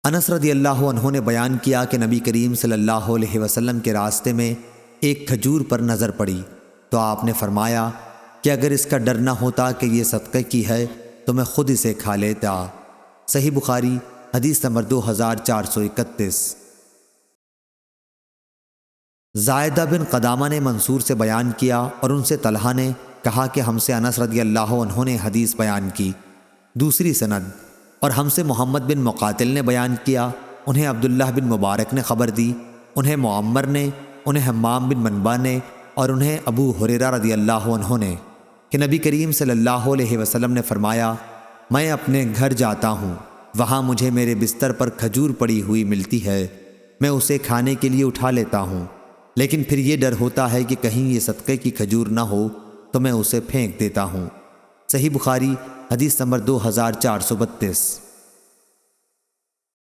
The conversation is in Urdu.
انس رضی اللہ عنہ نے بیان کیا کہ نبی کریم صلی اللہ علیہ وسلم کے راستے میں ایک کھجور پر نظر پڑی تو آپ نے فرمایا کہ اگر اس کا ڈر نہ ہوتا کہ یہ صدقے کی ہے تو میں خود اسے کھا لیتا۔ صحیح بخاری حدیث نمبر 2431۔ زائدہ بن قدامہ نے منصور سے بیان کیا اور ان سے طلحہ نے کہا کہ ہم سے انس رضی اللہ عنہ نے حدیث بیان کی۔ دوسری سند اور ہم سے محمد بن مقاتل نے بیان کیا، انہیں عبداللہ بن مبارک نے خبر دی، انہیں معمر نے، انہیں حمام بن منبع نے اور انہیں ابو ہریرہ رضی اللہ عنہ نے کہ نبی کریم صلی اللہ علیہ وسلم نے فرمایا، میں اپنے گھر جاتا ہوں، وہاں مجھے میرے بستر پر کھجور پڑی ہوئی ملتی ہے، میں اسے کھانے کے لیے اٹھا لیتا ہوں، لیکن پھر یہ ڈر ہوتا ہے کہ کہیں یہ صدقے کی کھجور نہ ہو تو میں اسے پھینک دیتا ہوں۔ صحیح بخاری حدیث نمبر 2432۔